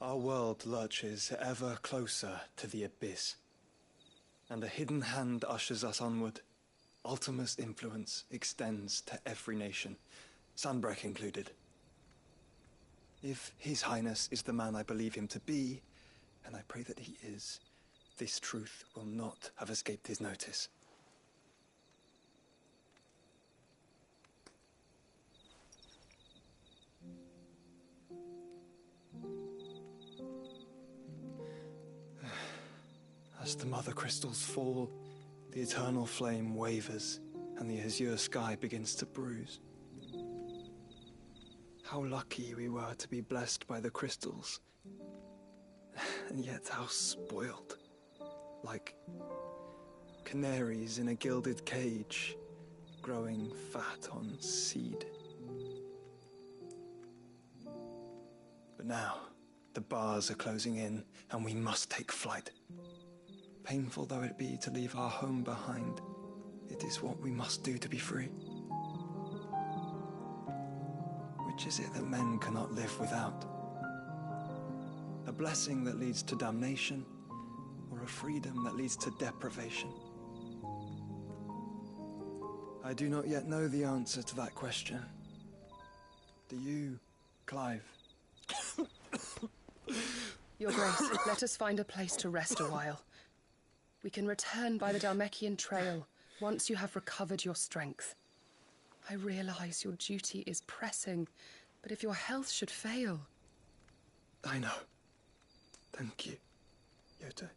Our world lurches ever closer to the abyss, and a hidden hand ushers us onward. Ultima's influence extends to every nation, Sanbreque included. If His Highness is the man I believe him to be, and I pray that he is, this truth will not have escaped his notice. As the mother crystals fall, the eternal flame wavers, and the azure sky begins to bruise. How lucky we were to be blessed by the crystals, and yet how spoiled. Like canaries in a gilded cage, growing fat on seed. But now, the bars are closing in, and we must take flight. Painful though it be to leave our home behind, it is what we must do to be free. Which is it that men cannot live without? A blessing that leads to damnation, or a freedom that leads to deprivation? I do not yet know the answer to that question. Do you, Clive? Your Grace, let us find a place to rest a while. We can return by the Dalmekian trail once you have recovered your strength. I realize your duty is pressing, but if your health should fail... I know. Thank you, Yote.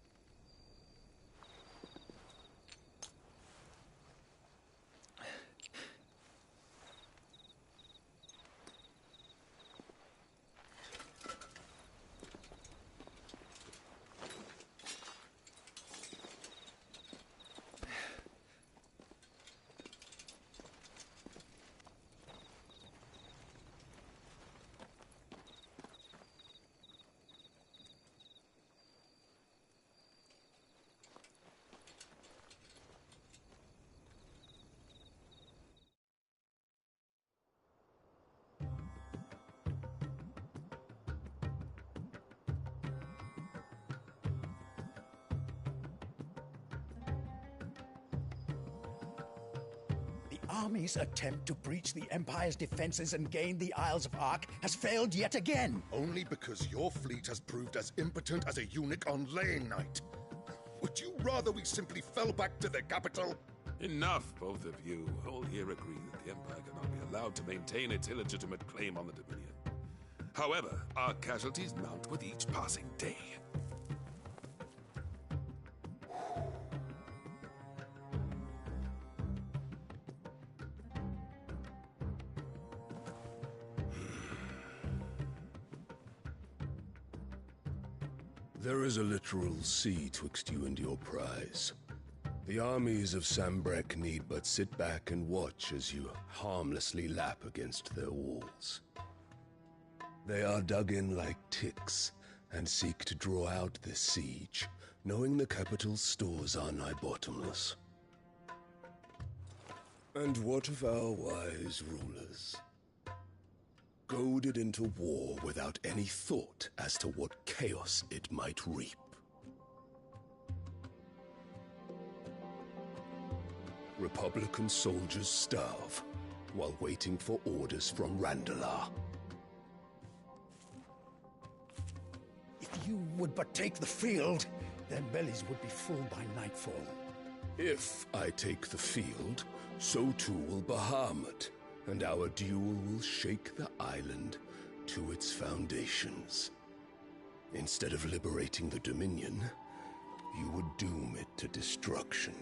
Army's attempt to breach the Empire's defenses and gain the Isles of Ark has failed yet again. Only because your fleet has proved as impotent as a eunuch on laying night. Would you rather we simply fell back to the capital? Enough, both of you. All here agree that the Empire cannot be allowed to maintain its illegitimate claim on the Dominion. However, our casualties mount with each passing day. There is a literal sea twixt you and your prize. The armies of Sanbreque need but sit back and watch as you harmlessly lap against their walls. They are dug in like ticks and seek to draw out this siege, knowing the capital's stores are nigh bottomless. And what of our wise rulers? Goaded into war without any thought as to what chaos it might reap. Republican soldiers starve while waiting for orders from Randalar. If you would but take the field, their bellies would be full by nightfall. If I take the field, so too will Bahamut, and our duel will shake the island to its foundations. Instead of liberating the Dominion, you would doom it to destruction.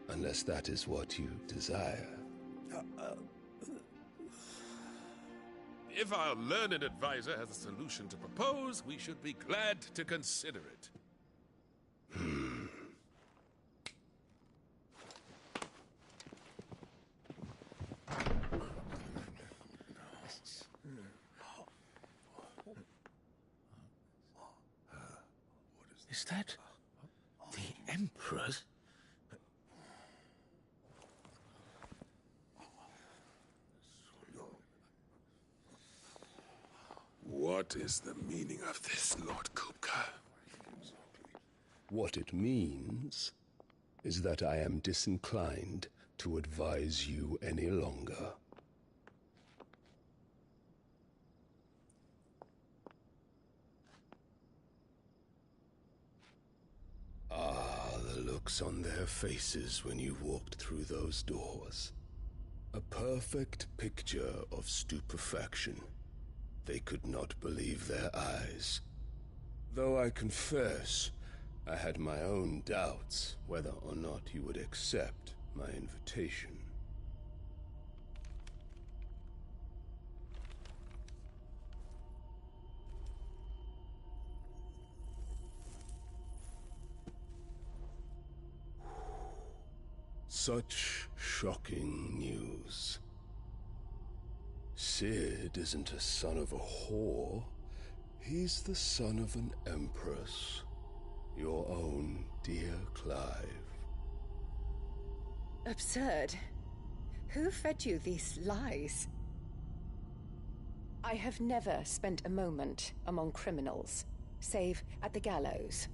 Unless that is what you desire. If our learned advisor has a solution to propose, we should be glad to consider it. Is that the Emperor's? What is the meaning of this, Lord Kupka? What it means is that I am disinclined to advise you any longer. Ah, the looks on their faces when you walked through those doors. A perfect picture of stupefaction. They could not believe their eyes. Though I confess, I had my own doubts whether or not you would accept my invitation. Such shocking news. Sid isn't a son of a whore. He's the son of an empress. Your own dear Clive. Absurd. Who fed you these lies? I have never spent a moment among criminals, save at the gallows.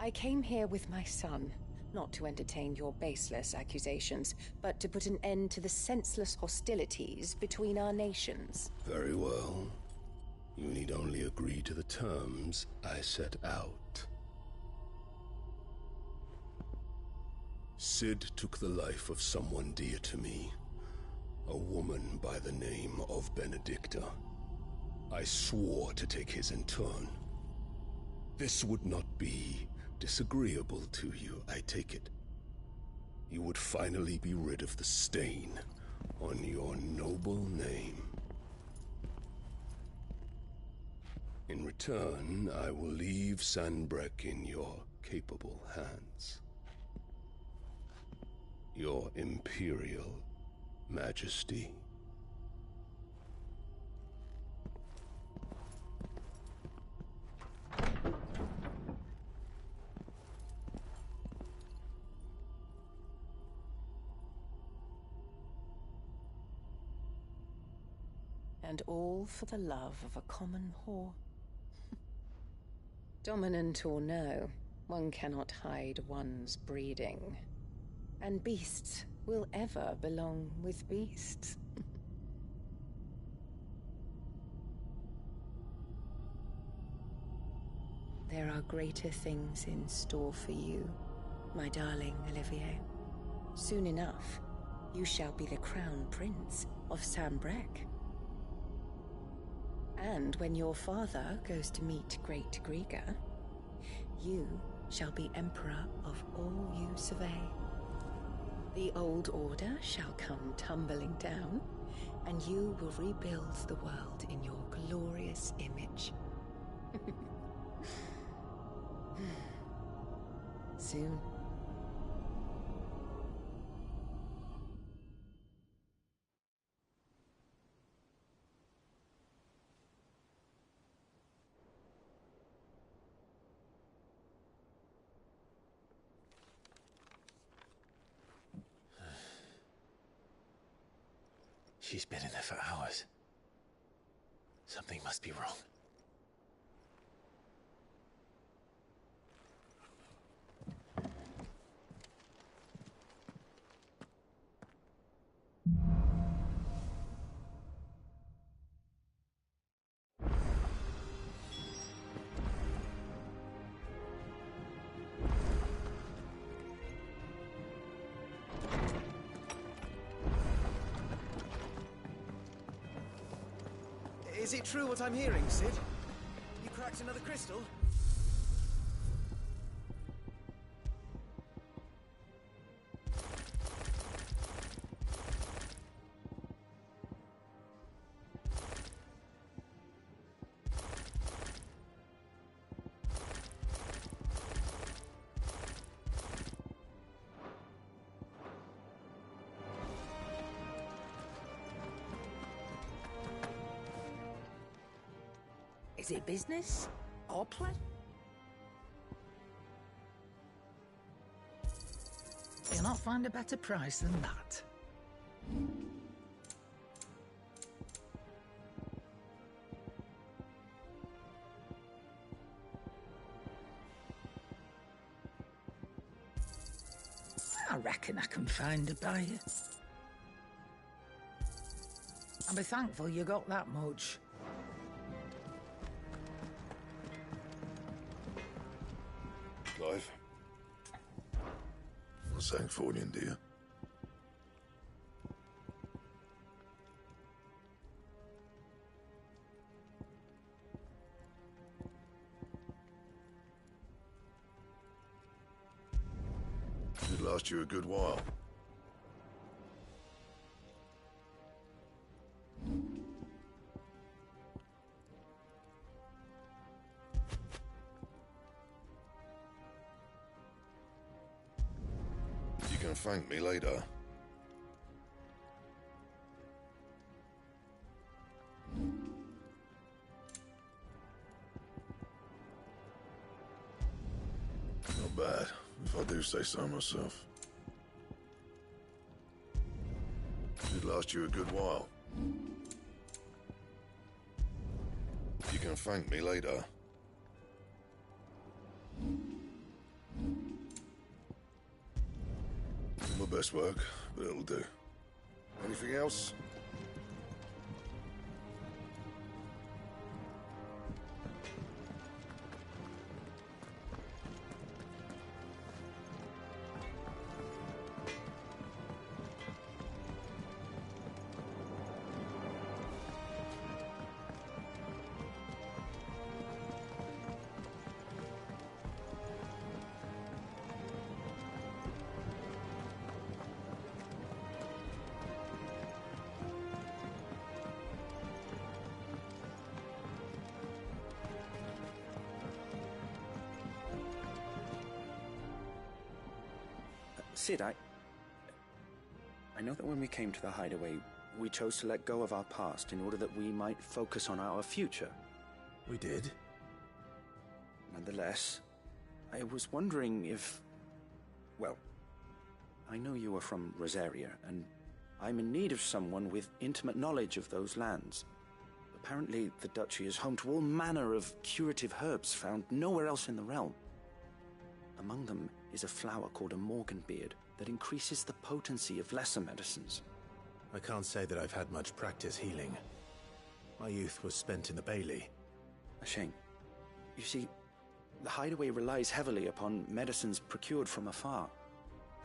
I came here with my son, not to entertain your baseless accusations, but to put an end to the senseless hostilities between our nations. Very well. You need only agree to the terms I set out. Sid took the life of someone dear to me, a woman by the name of Benedicta. I swore to take his in turn. This would not be disagreeable to you, I take it. You would finally be rid of the stain on your noble name. In return, I will leave Sanbreque in your capable hands. Your Imperial Majesty. And all for the love of a common whore. Dominant or no, one cannot hide one's breeding. And beasts will ever belong with beasts. There are greater things in store for you, my darling Olivier. Soon enough, you shall be the crown prince of Sanbreque. And when your father goes to meet Great Griga, you shall be emperor of all you survey. The old order shall come tumbling down, and you will rebuild the world in your glorious image. Soon. She's been in there for hours. Something must be wrong. Is it true what I'm hearing, Sid? You cracked another crystal? Is it business or pleasure? You'll not find a better price than that. reckon I can find a buyer. I'll be thankful you got that much. Clive. What's Sancfordian, dear? Should last you a good while. You can thank me later. Not bad, if I do say so myself. Should last you a good while. You can thank me later. My best work, but it'll do. Anything else? Sid, I know that when we came to the hideaway, we chose to let go of our past in order that we might focus on our future. We did? Nonetheless, I was wondering if... Well, I know you are from Rosaria, and I'm in need of someone with intimate knowledge of those lands. Apparently, the duchy is home to all manner of curative herbs found nowhere else in the realm. Among them is a flower called a morganbeard that increases the potency of lesser medicines. I can't say that I've had much practice healing. My youth was spent in the Bailey. A shame. You see, the hideaway relies heavily upon medicines procured from afar.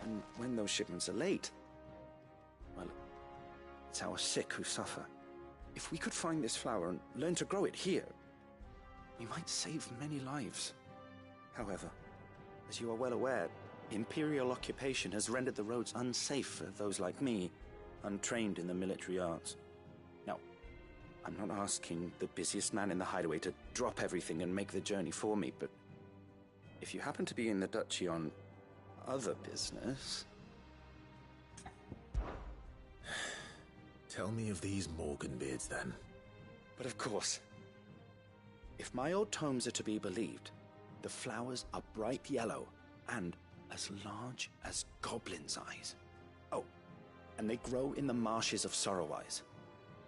And when those shipments are late, well, it's our sick who suffer. If we could find this flower and learn to grow it here, we might save many lives. However, as you are well aware, Imperial occupation has rendered the roads unsafe for those like me, untrained in the military arts. Now, I'm not asking the busiest man in the hideaway to drop everything and make the journey for me, but if you happen to be in the duchy on other business... Tell me of these morganbeards, then. But of course. If my old tomes are to be believed, the flowers are bright yellow and as large as goblins' eyes. Oh, and they grow in the marshes of Sorrowwise.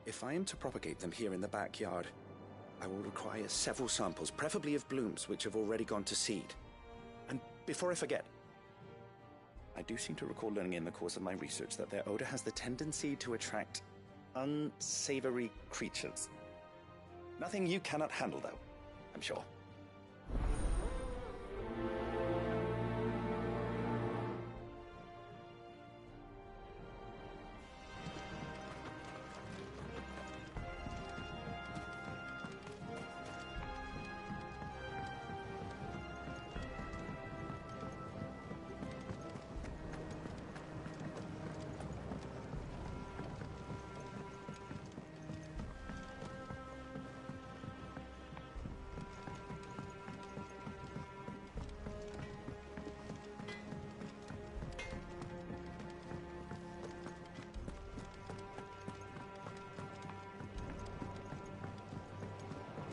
If I am to propagate them here in the backyard, I will require several samples, preferably of blooms which have already gone to seed. And before I forget, I do seem to recall learning in the course of my research that their odor has the tendency to attract unsavory creatures. Nothing you cannot handle, though, I'm sure.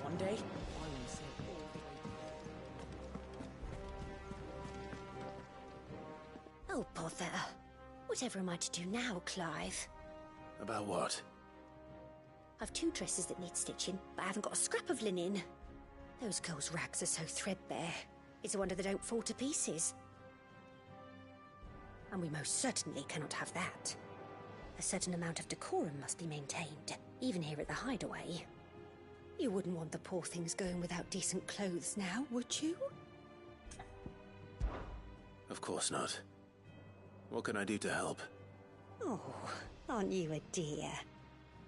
One day, I will say all. Oh, bother. Whatever am I to do now, Clive? About what? I've 2 dresses that need stitching, but I haven't got a scrap of linen. Those girls' rags are so threadbare. It's a wonder they don't fall to pieces. And we most certainly cannot have that. A certain amount of decorum must be maintained, even here at the Hideaway. You wouldn't want the poor things going without decent clothes now, would you? Of course not. What can I do to help? Oh, aren't you a dear?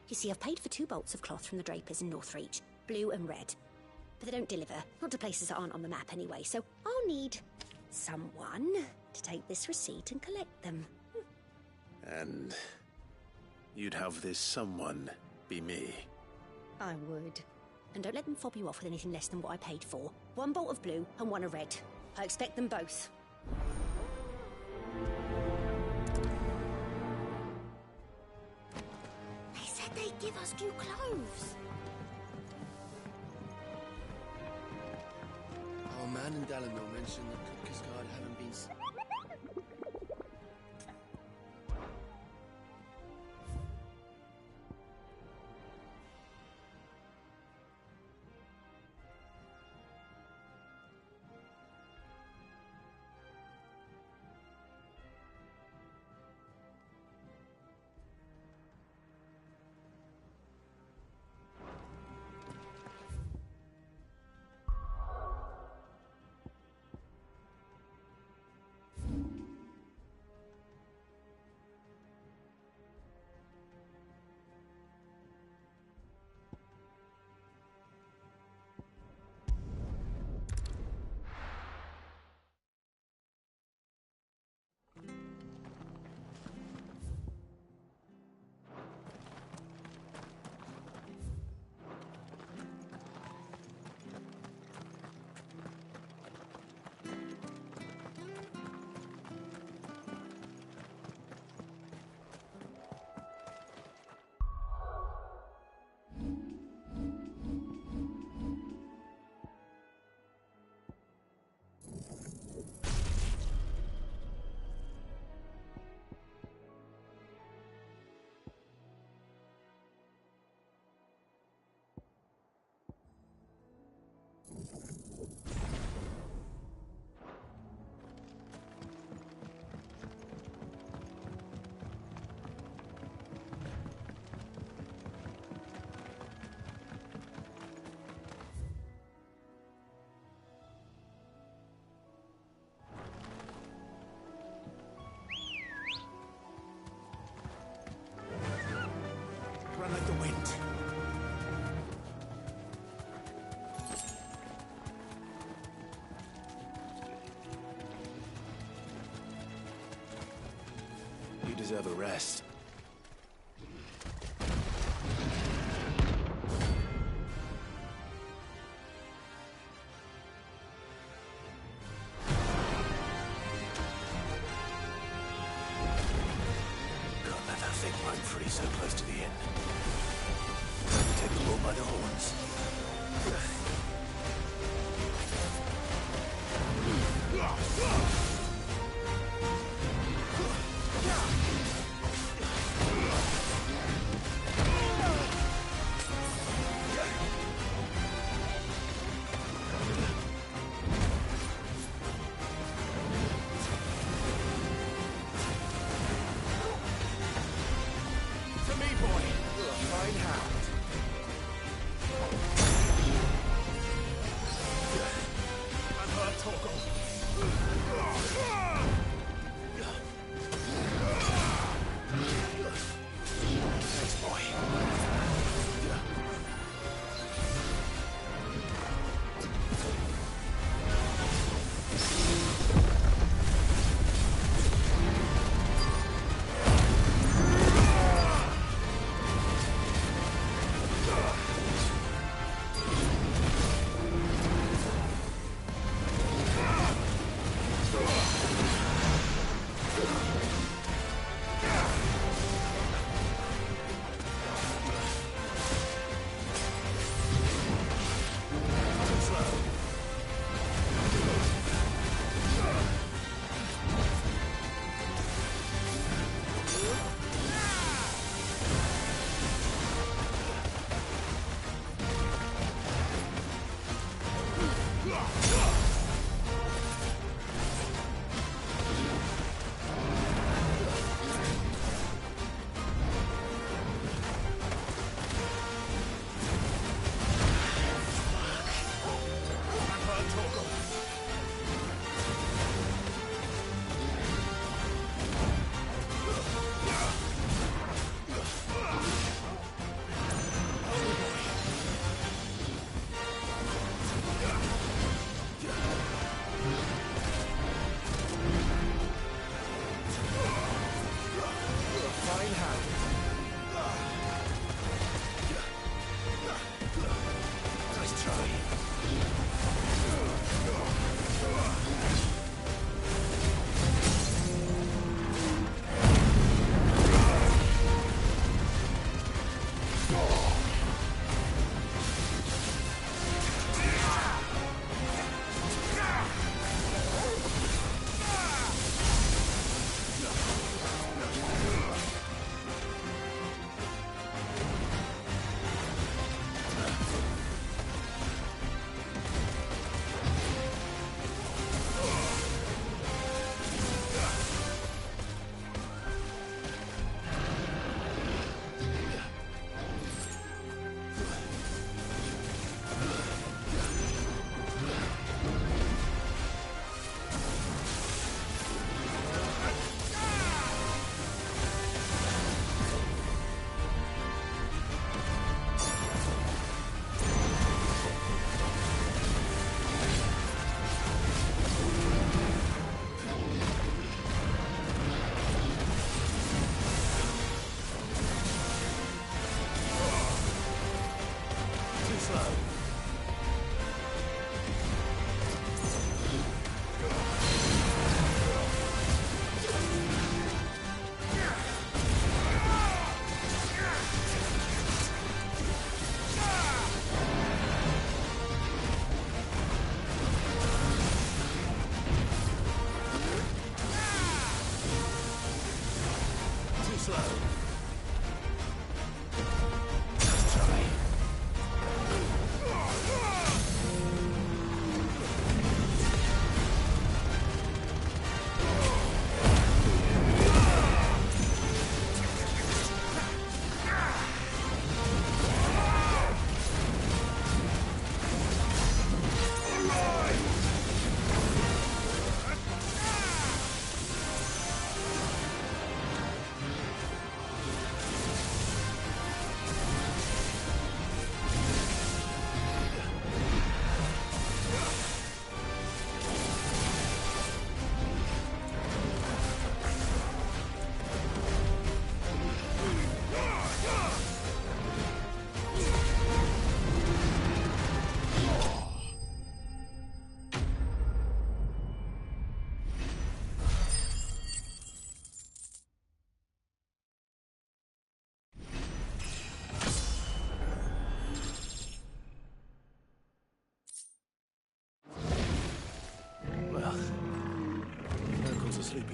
You see, I've paid for 2 bolts of cloth from the drapers in Northreach, blue and red. But they don't deliver, not to places that aren't on the map anyway, so I'll need someone to take this receipt and collect them. And you'd have this someone be me? I would. And don't let them fob you off with anything less than what I paid for. 1 bolt of blue and 1 of red. I expect them both. They said they'd give us new clothes. Our man in Dalamil mentioned that Cooker's Guard haven't been... Run like the wind. You deserve a rest. Can't let that thing run free so close to the inn. Take the bull by the horns. To me, boy. Fine hound. Unhurt Torgal. Thanks, boy.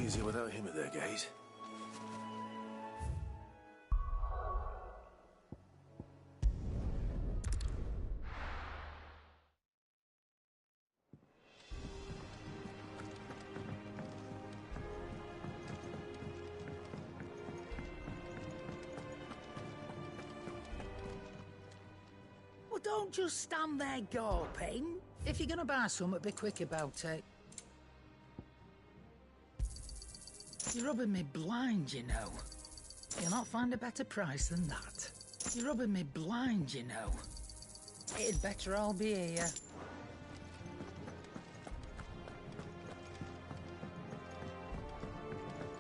easier without him at their gate. Well, don't just stand there gawping. If you're gonna buy something, be quick about it. You're rubbing me blind, you know. You'll not find a better price than that. You're rubbing me blind, you know. It'd better all be here.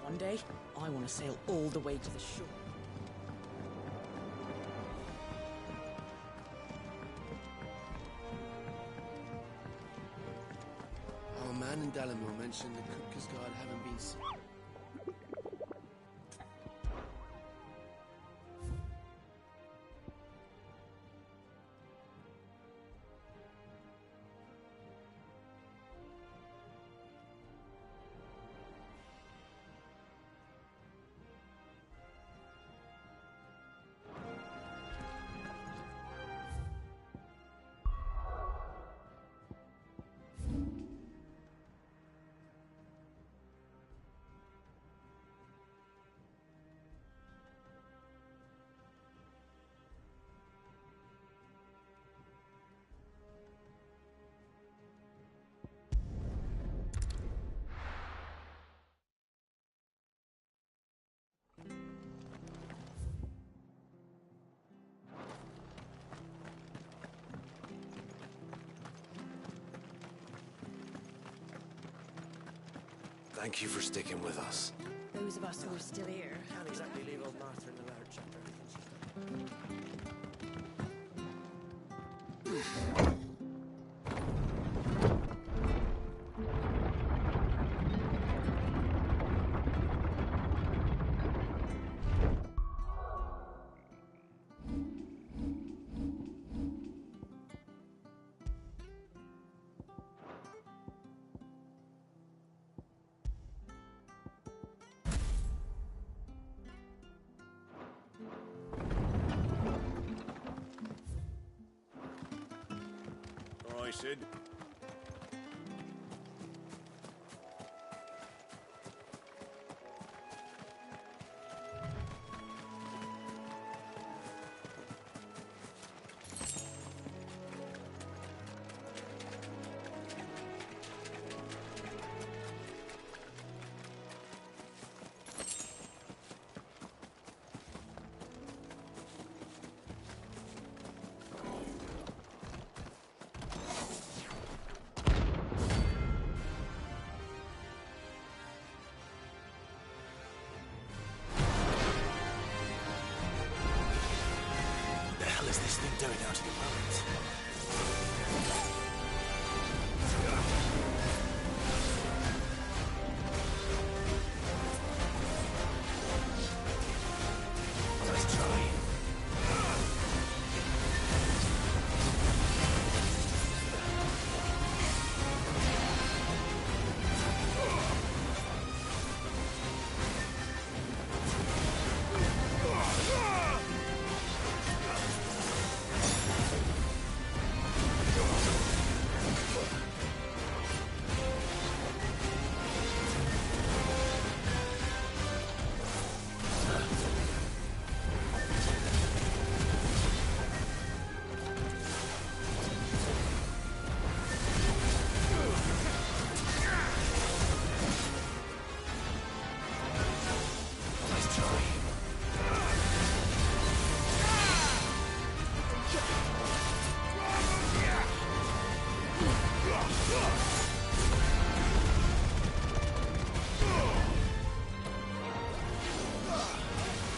One day, I want to sail all the way to the shore. Our man in Dallimore mentioned the Cooker's Guard haven't been seen. Thank you for sticking with us. Those of us who are still here Can't exactly leave old Martha in the lurch after everything she's done. Sid. What is this thing doing out in the mountains? Nice try.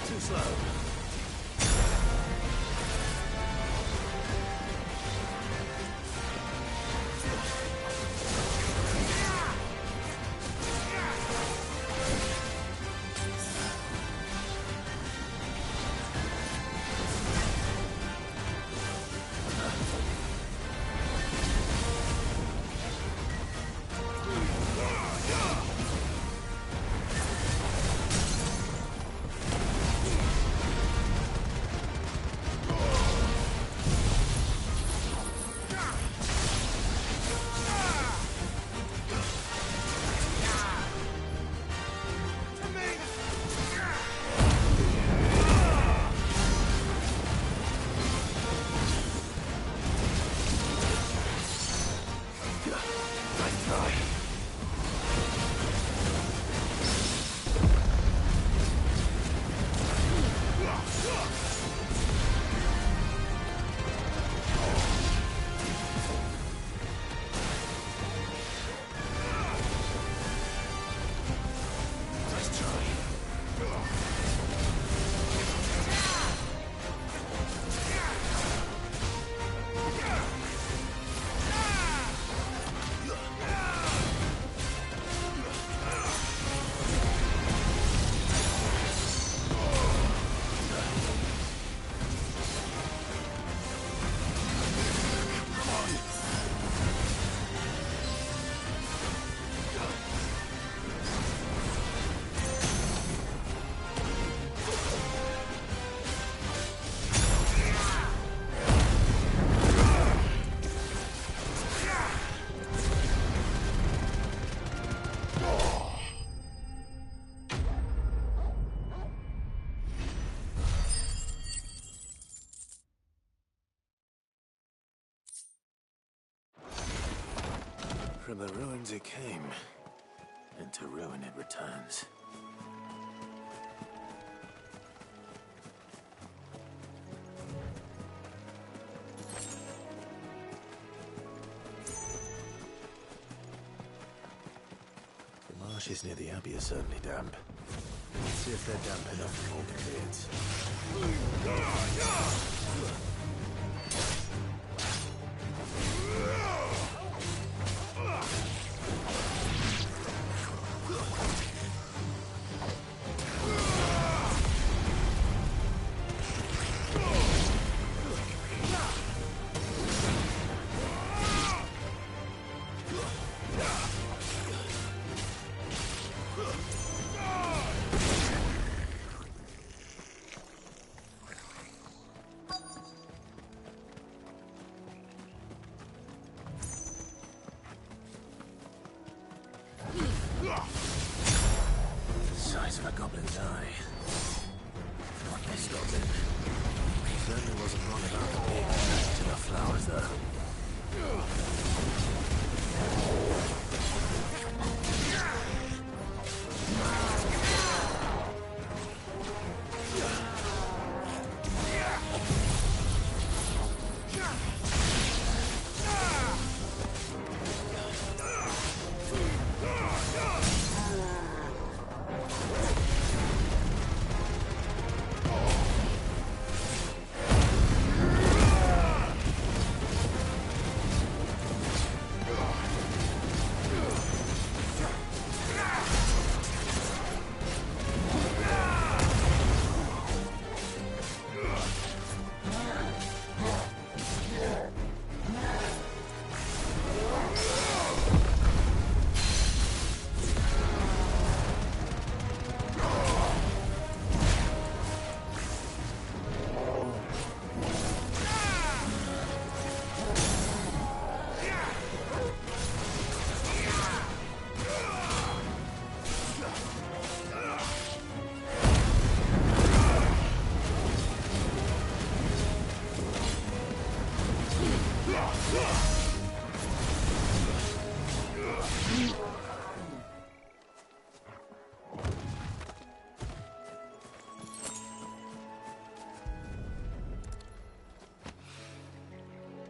Too slow. Nice try. From the ruins it came, and to ruin it returns. The marshes near the Abbey are certainly damp. Let's see if they're damp enough for orchid beards. Size of a goblin's eye. What this goblin? Certainly wasn't wrong about the big to the flowers, though.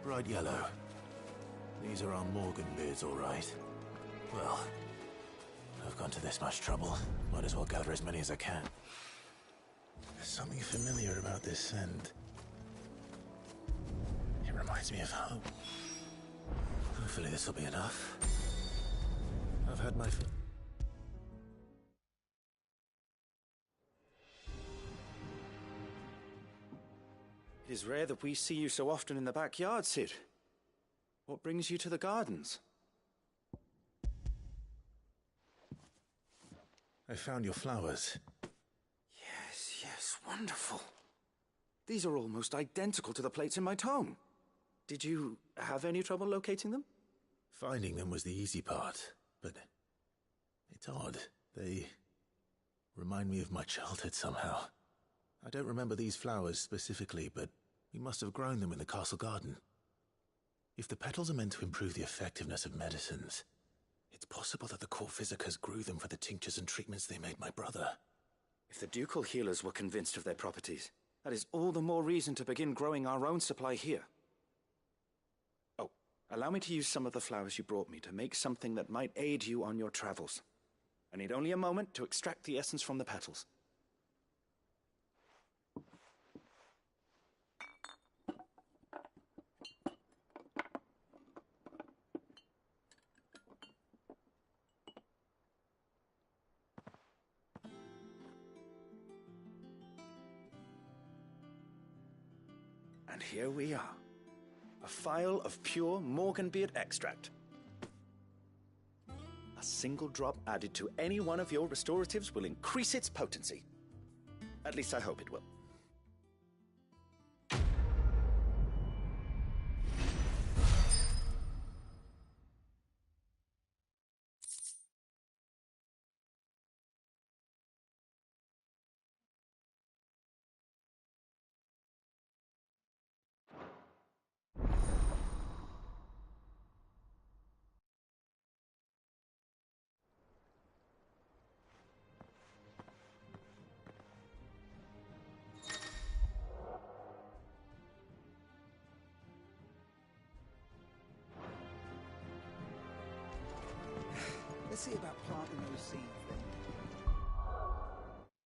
Bright yellow. These are our Morgan beards, all right. Well, I've gone to this much trouble. Might as well gather as many as I can. There's something familiar about this scent. It reminds me of home. Hopefully this will be enough. I've had my... It is rare that we see you so often in the backyard, Cid. What brings you to the gardens? I found your flowers. Yes, wonderful. These are almost identical to the plates in my tome. Did you have any trouble locating them? Finding them was the easy part, but it's odd. They remind me of my childhood somehow. I don't remember these flowers specifically, but we must have grown them in the castle garden. If the petals are meant to improve the effectiveness of medicines, it's possible that the core physicers grew them for the tinctures and treatments they made my brother. If the ducal healers were convinced of their properties, that is all the more reason to begin growing our own supply here. Oh, allow me to use some of the flowers you brought me to make something that might aid you on your travels. I need only a moment to extract the essence from the petals. And here we are. A phial of pure Morganbeard extract. A single drop added to any one of your restoratives will increase its potency. At least I hope it will. Let's see about planting those seedlings.